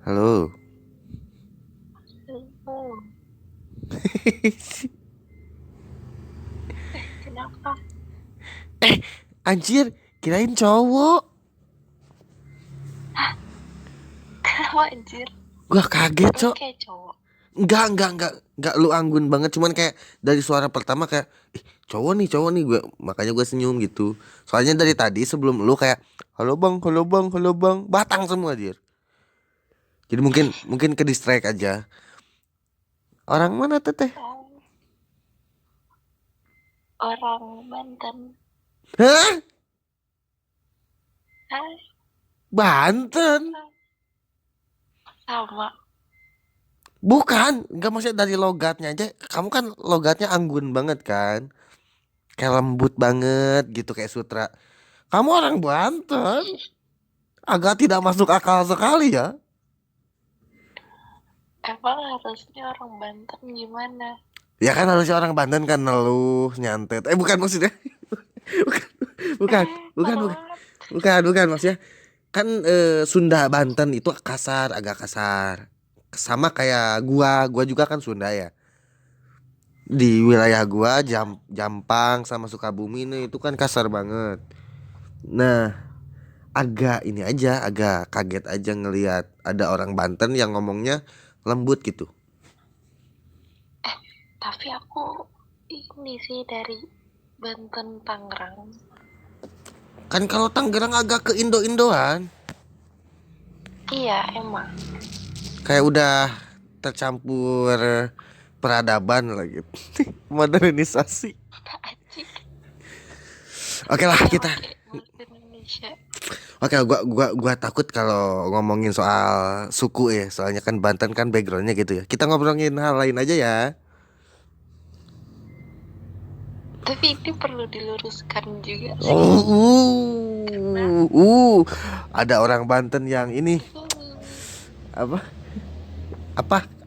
Halo. Oh, kenapa? Anjir, kirain cowok. Kenapa anjir? Gua kaget, Emang Cok. kayak cowok? Enggak lu anggun banget, cuman kayak dari suara pertama kayak cowok nih gue, makanya gue senyum gitu. Soalnya dari tadi sebelum lu kayak halo bang, halo bang, halo bang, batang semua dia. Jadi mungkin mungkin ke distract aja. Orang mana teteh? Oh, orang Banten. Hah? Hai, Banten? sama. Bukan, enggak maksudnya dari logatnya aja. Kamu kan logatnya anggun banget kan? Kayak lembut banget gitu kayak sutra. Kamu orang Banten? Agak tidak masuk akal sekali ya. Emang harusnya orang Banten gimana? Ya kan harusnya orang Banten kan neluh, nyantet. Bukan maksudnya. Bukan, bukan, bukan, bukan. Telat. Bukan maksudnya. Kan Sunda Banten itu kasar, agak kasar. Sama kayak gua juga kan Sunda ya. Di wilayah gua Jampang sama Sukabumi nih itu kan kasar banget. Nah, agak ini aja, agak kaget aja ngelihat ada orang Banten yang ngomongnya lembut gitu. Tapi aku ini sih dari Banten Tangerang. Kan kalau Tangerang agak ke Indo-Indoan. Iya, emang. Kayak udah tercampur peradaban lagi. Modernisasi. Anjing. Oke lah Udah kita. pakai bahasa Indonesia. Oke, gua takut kalau ngomongin soal suku ya. Soalnya kan Banten kan backgroundnya gitu ya. Kita ngobrolin hal lain aja ya. Tapi ini perlu diluruskan juga sih. Oh, Karena ada orang Banten yang ini apa?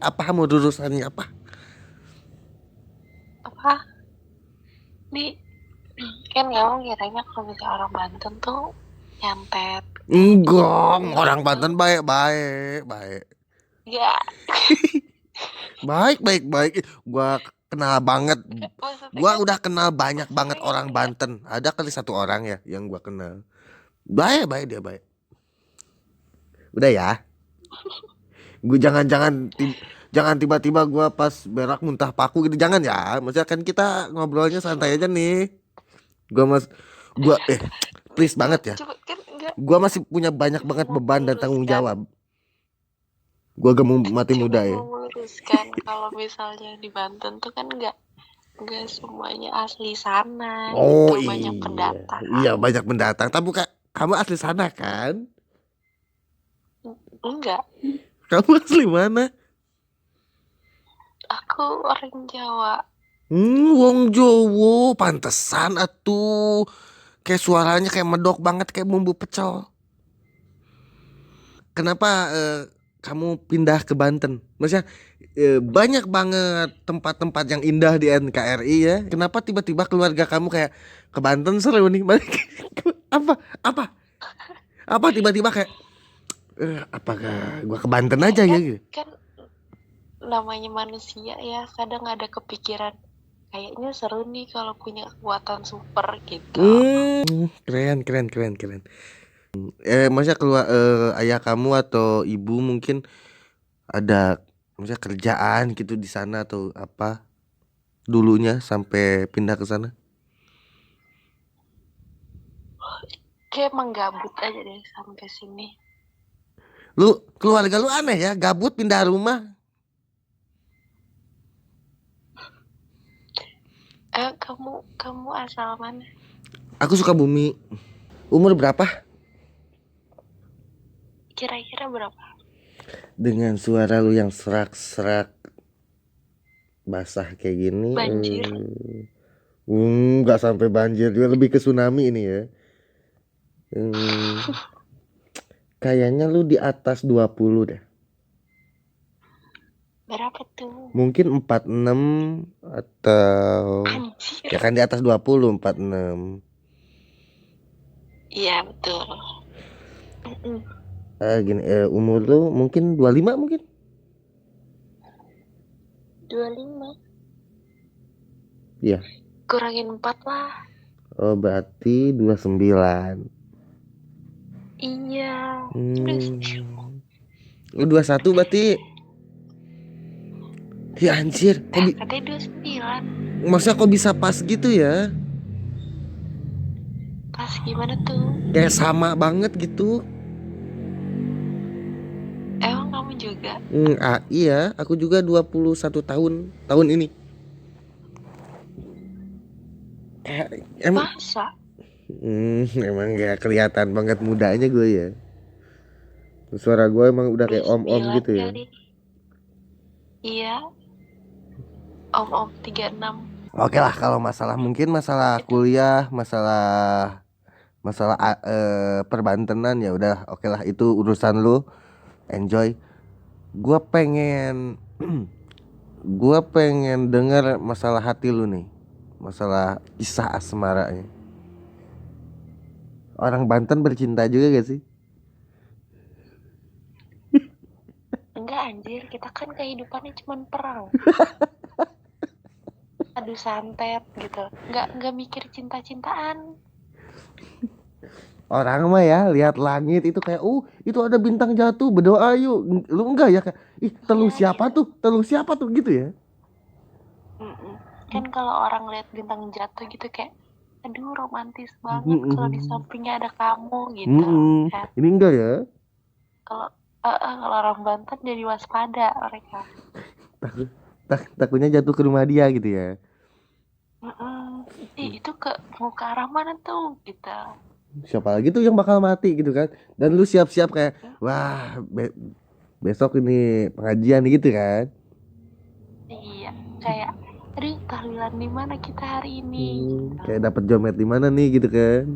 Apa mau urusannya apa? apa? Nih, kan kamu kiranya kalau misalnya orang Banten tuh nyantet kayak Enggak, gitu orang gitu. Banten baik, baik. Ya, Baik. Gua kenal banget. maksudnya Gua kan udah kenal banyak banget sering orang ya. Banten. Ada kali satu orang ya yang gua kenal. Baik dia baik. Udah ya. Gue jangan tiba-tiba gua pas berak muntah paku gitu jangan ya. Maksudnya kan kita ngobrolnya santai aja nih. Gua mas gua please Coba, banget ya. coba kan enggak, Gua masih punya banyak banget mau beban dan tanggung meluruskan, jawab. Gua gak mau mati coba muda ya. mau meluruskan kalau misalnya di Banten tuh kan enggak semuanya asli sana Oh gitu, banyak iya. Iya pendatang. banyak pendatang. Tapi kamu asli sana kan? Enggak, Kamu asli mana? aku orang Jawa. Wong Jowo, pantesan atuh. Kayak suaranya kayak medok banget kayak bumbu pecel. Kenapa kamu pindah ke Banten? Maksudnya banyak banget tempat-tempat yang indah di NKRI ya. Kenapa tiba-tiba keluarga kamu kayak ke Banten seru nih? Apa? Apa? Apa tiba-tiba kayak apakah gua ke Banten aja ya kan gitu? kan namanya manusia ya, kadang ada kepikiran kayaknya seru nih kalau punya kekuatan super gitu. Keren. Maksudnya keluar ayah kamu atau ibu mungkin ada maksudnya kerjaan gitu di sana atau apa dulunya sampai pindah ke sana? Kayak emang gabut aja deh sampai sini. Keluarga lu aneh ya, gabut pindah rumah. Kamu asal mana? Aku suka bumi. Umur berapa? Kira-kira berapa? Dengan suara lu yang serak-serak basah kayak gini, Banjir. nggak sampai banjir juga lebih ke tsunami ini ya. Kayaknya lu di atas 20 deh. Berapa tuh? Mungkin 46 atau Anjir. ya kan di atas 20, 46. Iya betul. Gini, umur lu mungkin 25 mungkin? 25. Iya. Kurangin 4 lah. Oh, berarti 29. Iya. Lu 21 berarti. Ya anjir, Katanya 29. maksudnya kok bisa pas gitu ya? Pas gimana tuh? Kayak sama banget gitu. Emang kamu juga? Iya, aku juga 21 tahun ini. Emang Masa? emang gak kelihatan banget mudanya gue ya. Suara gue emang udah kayak om-om 29 gitu ya. kali. Iya. Om-om 36. Oke lah, kalau masalah mungkin masalah Itu kuliah, masalah perbantenan ya udah oke lah, itu urusan lu, enjoy. Gua pengen gua pengen dengar masalah hati lu nih, masalah kisah asmaranya. Orang Banten bercinta juga gak sih? enggak anjir, kita kan kehidupannya cuman perang. Aduh santet gitu. Enggak mikir cinta-cintaan. Orang mah ya lihat langit itu kayak itu ada bintang jatuh, berdoa yuk. Lu enggak ya, kayak telu Iya siapa gitu. tuh, telu siapa tuh gitu ya. Kan kalau orang lihat bintang jatuh gitu kayak aduh romantis banget kalau di sampingnya ada kamu gitu kan. Ini enggak ya. Kalau kalau orang Banten jadi waspada mereka. Takut, takutnya jatuh ke rumah dia gitu ya. Itu mau ke arah mana tuh gitu. Siapa lagi tuh yang bakal mati gitu kan. Dan lu siap-siap kayak wah, besok ini pengajian gitu kan. Iya, kayak aduh tahlilan di mana kita hari ini gitu. Kayak dapat jomet di mana nih gitu kan.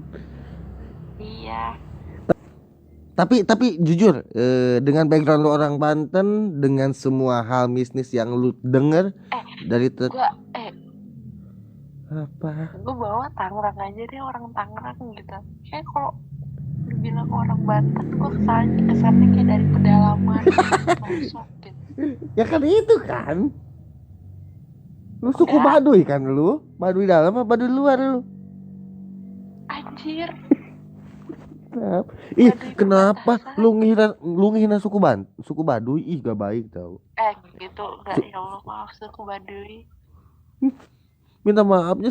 Iya. Tapi jujur, dengan background lu orang Banten, dengan semua hal bisnis yang lu denger dari Gue bawa Tangerang aja deh, orang Tangerang gitu. Kayak kalau dibilang orang Banten, gue kesannya kayak dari pedalaman pelosok gitu. Ya kan itu kan. Lu suku Baduy kan lu? Baduy dalam apa Baduy luar lu? Anjir. Kenapa lu ngehina suku Baduy? Ih, gak baik tau. Gitu enggak, ya Allah, maaf suku Baduy. Minta maafnya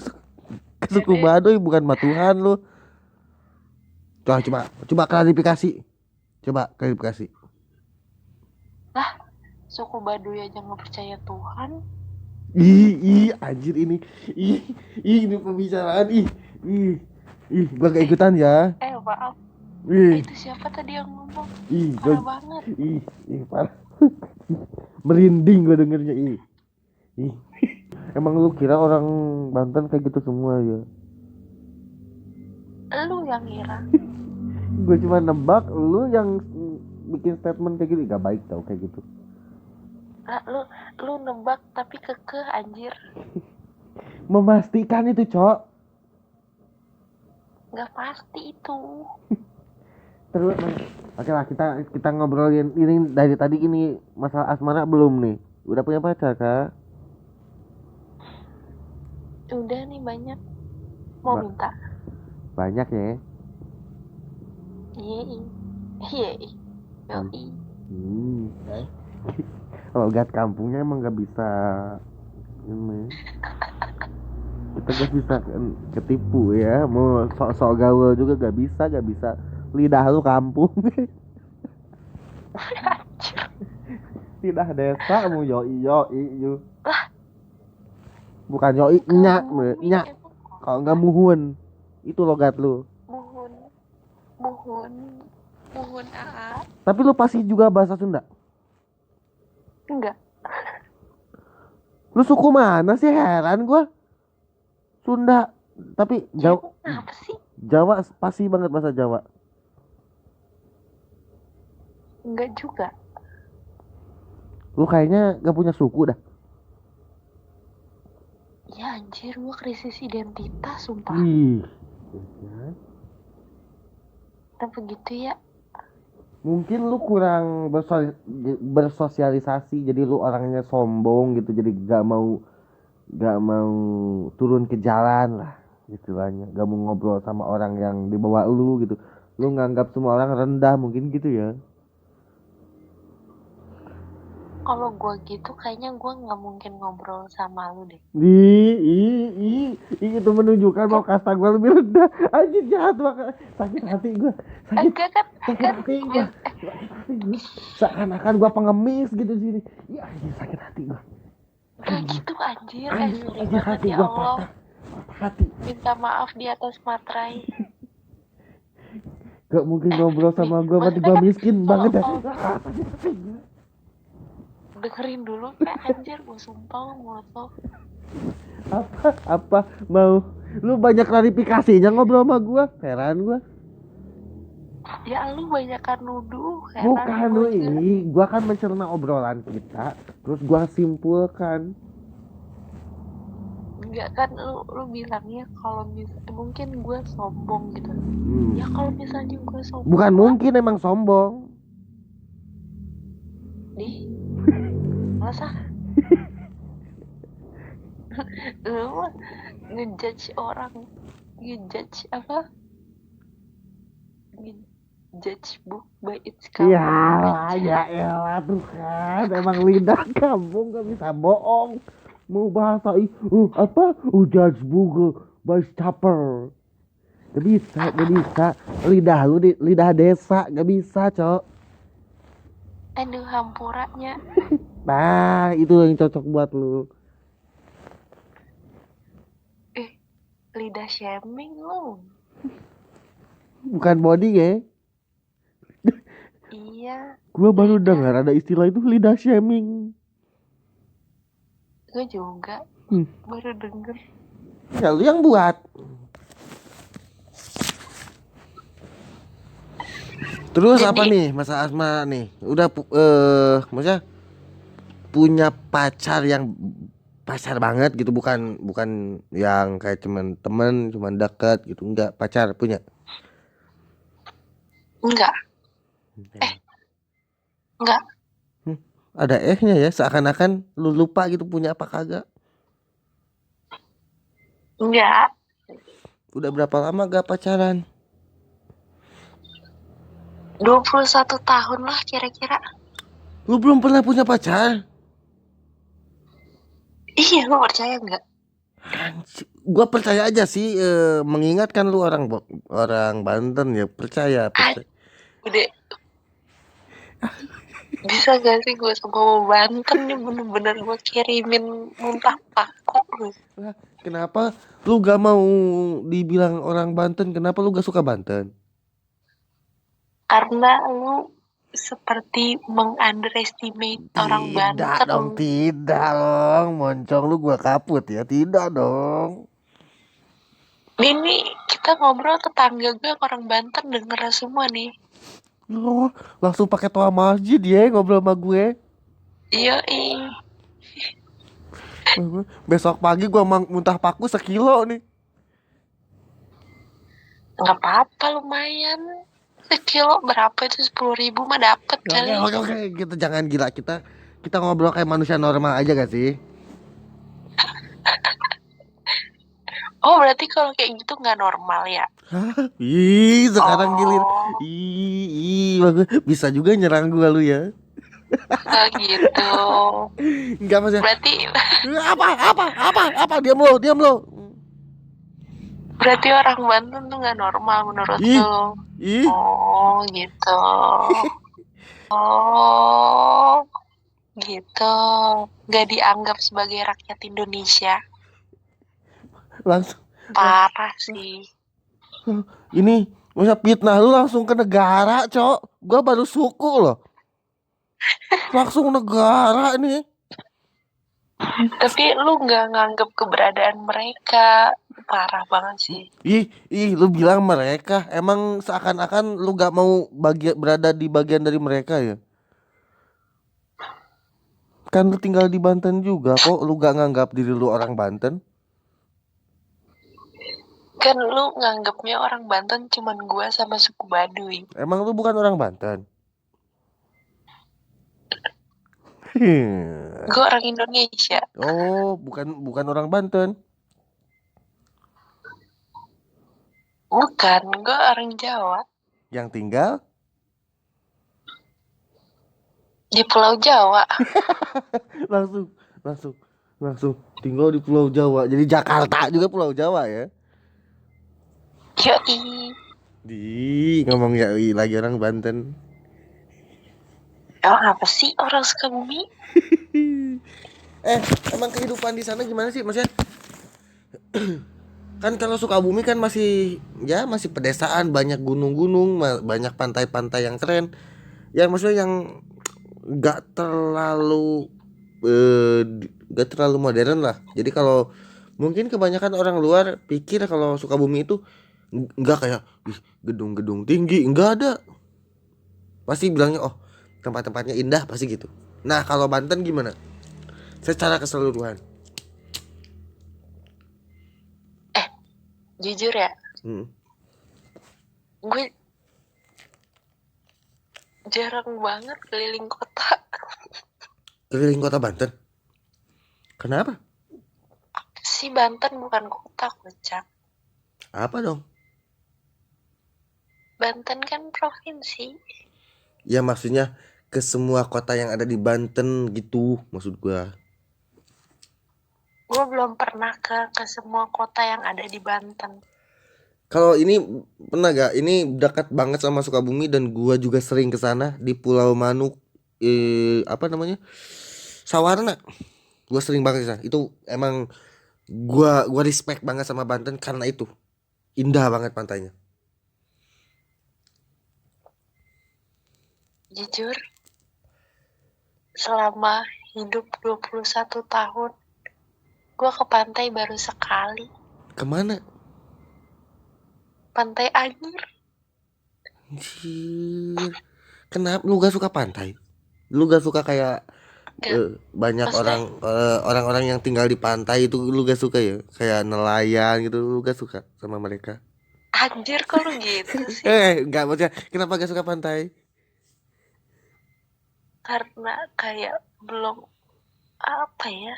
ke suku Baduy, bukan sama Tuhan lu. Coba klarifikasi. Lah, suku Baduy aja nggak percaya Tuhan. Anjir ini. Ini pembicaraan. Gua gak ikutan ya. Maaf. Itu siapa tadi yang ngomong? Parah banget. Parah. Merinding gue dengernya. Emang lu kira orang Banten kayak gitu semua ya? Lu yang ngira. Gue cuma nebak, lu yang bikin statement kayak gitu. Gak baik tau kayak gitu. Nah, lu nebak tapi kekeh anjir. Memastikan itu, Cok. Gak pasti itu. Terus oke lah, kita ngobrolin ini dari tadi. Ini masalah asmara belum nih? Udah punya pacar, Kak? Udah nih banyak. Mau minta? Banyak ya? Iya. Yoi. Logat kampungnya emang gak bisa ini. Kita gak bisa ketipu ya. Mau sok-sok gaul juga gak bisa. Lidah lu kampung. Lidah desa mau yoi yuk. Bukan yoi nyak. Kalau nggak muhun, itu logat lu. Muhun aa. Tapi lu pasti juga bahasa Sunda? Enggak. Lu suku mana sih, heran gua. Sunda, tapi Jawa. Apa sih? Jawa pasti banget bahasa Jawa. Enggak juga. Lu kayaknya gak punya suku dah. Ya anjir, gua krisis identitas sumpah. Ih. Kenapa gitu ya? Mungkin lu kurang bersosialisasi, jadi lu orangnya sombong gitu, jadi gak mau turun ke jalan lah istilahnya, gak mau ngobrol sama orang yang di bawah lu gitu. Lu nganggap semua orang rendah mungkin gitu ya. Kalau gue gitu kayaknya gue nggak mungkin ngobrol sama lu deh. Itu menunjukkan mau kasta gue lebih rendah. Anjir, jahat banget. Sakit hati gue. Sakit, Enggak kan sakit kan hati gue. Sakit hati gue. Seakan-akan gue pengemis gitu sini. Ya anjir, sakit hati gue. gak gitu anjir. Anjir, Sorry anjir, banget hati ya gue Allah. patah. Patah hati. Minta maaf di atas materai. Gak mungkin ngobrol sama gue, berarti maksudnya gue kan miskin banget ya. kalau Sakit hati gue. dengerin dulu kayak anjir, gue sumpah mulut lo. Apa mau lu banyak klarifikasinya ngobrol sama gue, heran gue. Ya lu banyakan nuduh, heran Bukan gue lu juga. ini, gua kan mencerna obrolan kita, terus gua simpulkan. Enggak kan lu bilangnya kalau mungkin gue sombong gitu. Ya kalau misalnya gue sombong, Bukan mungkin, emang sombong. nih masa lu mah ngejudge orang, ngejudge apa, ngejudge book by its cover. Ya elah tuh kan, emang lidah kamu gak bisa bohong. Mau bahasa apa? Judge Google by Chopper. Gak bisa, gak bisa. Lidah lu lidah desa, gak bisa, Cok. Aduh hampuranya. Nah, itu yang cocok buat lu. Lidah shaming lu. Bukan body ya. Iya. Gua baru dengar ada istilah itu, lidah shaming. Gue juga baru denger. Ya lu yang buat. Terus Jadi, apa nih Mas Asma nih? Udah maksudnya punya pacar yang pacar banget gitu, bukan yang kayak cuman temen, cuman dekat gitu, enggak, pacar punya? enggak. Enggak. Ada ehnya ya, seakan-akan lu lupa gitu punya apa kagak. Enggak. Udah berapa lama gak pacaran? 21 tahun lah kira-kira. Lu belum pernah punya pacar? Iya, lu percaya enggak? Gua percaya aja sih, mengingatkan lu orang Banten ya, percaya. Udah. Bisa gak sih gue sama Banten nih bener-bener gue kirimin muntah paku lu. Kenapa lu gak mau dibilang orang Banten? Kenapa lu gak suka Banten? Karena lu seperti meng-underestimate orang Banten. Tidak dong, moncong lu gua kaput ya, tidak dong. Ini kita ngobrol, tetangga gue orang Banten denger semua nih. Oh, langsung pakai toa masjid ya ngobrol sama gue. Iya, Besok pagi gua muntah paku 1 kilo nih. nggak apa-apa, lumayan. 1 kilo berapa itu, 10.000 mah dapet kali. Oke, kita jangan gila, kita ngobrol kayak manusia normal aja gak sih? Oh, berarti kalau kayak gitu nggak normal ya? Hah? Ih, sekarang gilir. Bagus. Bisa juga nyerang gua lu ya. Oh gitu. Enggak, maksudnya. Berarti Apa? Diam lo. berarti orang Banten tuh nggak normal menurut lo? Ih. Oh gitu. Oh gitu. Nggak dianggap sebagai rakyat Indonesia. Langsung. Parah sih. Ini masa fitnah lu langsung ke negara, Cok. Gua baru suku loh. Langsung negara nih. Tapi lu nggak nganggap keberadaan mereka. Parah banget sih. Lu bilang mereka, emang seakan-akan lu gak mau berada di bagian dari mereka ya? Kan lu tinggal di Banten juga kok, lu gak nganggap diri lu orang Banten? Kan lu nganggapnya orang Banten cuman gua sama suku Baduy. Emang lu bukan orang Banten? Gue orang Indonesia. Oh, bukan orang Banten. Bukan, gue orang Jawa. Yang tinggal Di Pulau Jawa. langsung langsung langsung tinggal di Pulau Jawa. Jadi Jakarta juga Pulau Jawa ya. Yoi. Ngomong ya lagi orang Banten. Emang apa sih orang Sukabumi? Emang kehidupan di sana gimana sih? Maksudnya kan kalau Sukabumi kan masih pedesaan, banyak gunung-gunung, banyak pantai-pantai yang keren. Yang maksudnya yang nggak terlalu nggak terlalu modern lah. Jadi kalau mungkin kebanyakan orang luar pikir kalau Sukabumi itu nggak kayak gedung-gedung tinggi, nggak ada. Pasti bilangnya oh tempat-tempatnya indah pasti gitu. Nah kalau Banten gimana? Secara keseluruhan. Jujur ya, Hmm. gue jarang banget keliling kota. Keliling kota Banten. Kenapa? Si Banten bukan kota, kocak. Apa dong? Banten kan provinsi. Ya maksudnya ke semua kota yang ada di Banten gitu maksud gua. Gue belum pernah ke semua kota yang ada di Banten. Kalau ini pernah gak? Ini dekat banget sama Sukabumi dan gua juga sering ke sana di Pulau Manuk apa namanya? Sawarna. Gua sering banget ke sana. Itu emang gua respect banget sama Banten karena itu. Indah banget pantainya. Jujur, selama hidup 21 tahun, gue ke pantai baru sekali. Kemana? Pantai Anyer. Anjir. Kenapa lu gak suka pantai? Lu gak suka kayak Gak, banyak maksudnya orang-orang yang tinggal di pantai itu lu gak suka ya? Kayak nelayan gitu lu gak suka sama mereka? anjir kok lu gitu sih. Enggak maksudnya kenapa gak suka pantai? Karena kayak belum, apa ya,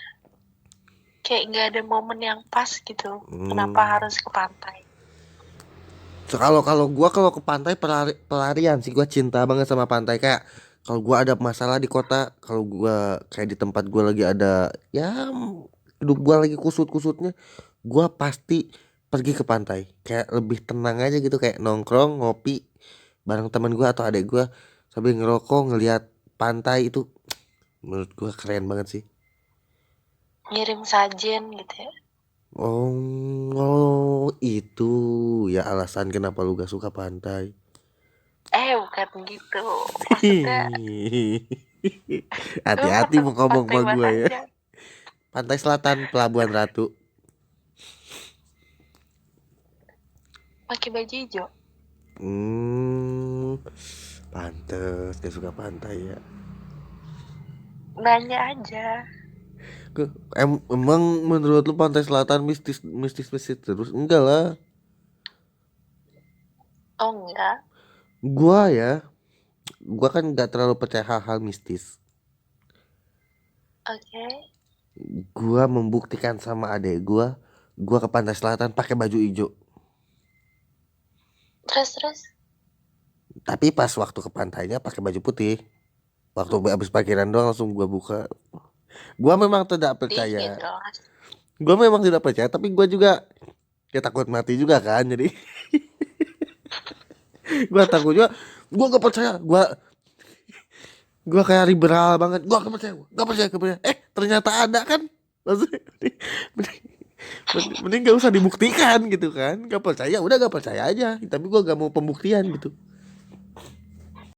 kayak gak ada momen yang pas gitu. Kenapa harus ke pantai? So, kalau gua kalau ke pantai pelarian sih, gua cinta banget sama pantai. Kayak kalau gua ada masalah di kota, kalau gua kayak di tempat gua lagi ada ya hidup gua lagi kusut-kusutnya, gua pasti pergi ke pantai. Kayak lebih tenang aja gitu, kayak nongkrong ngopi bareng teman gua atau adek gua sambil ngerokok ngelihat pantai itu menurut gua keren banget sih. Ngirim sajen gitu ya. Oh, itu ya alasan kenapa lu gak suka pantai. Bukan gitu. Maksudnya gue Hati-hati mau ngomong pantai sama mana gue ya. aja. Pantai Selatan, Pelabuhan Ratu. Pakai baju hijau. Pantes gak suka pantai ya. Nanya aja. Emang menurut lu Pantai Selatan mistis terus? Enggak lah. Oh enggak. Gua kan nggak terlalu percaya hal-hal mistis. Oke. Gua membuktikan sama adek gua ke Pantai Selatan pakai baju hijau. Terus. Tapi pas waktu ke pantainya pakai baju putih. Waktu habis parkiran doang langsung gua buka. Gua memang tidak percaya. Dingin dong. Gua memang tidak percaya, tapi gua juga ya takut mati juga kan. Jadi gua takut juga. Gua gak percaya. Gua kayak liberal banget. Gua gak percaya. Gak percaya. Ternyata ada kan. Maksudnya, mending gak usah dibuktikan gitu kan. Gak percaya udah gak percaya aja. Tapi gua gak mau pembuktian gitu.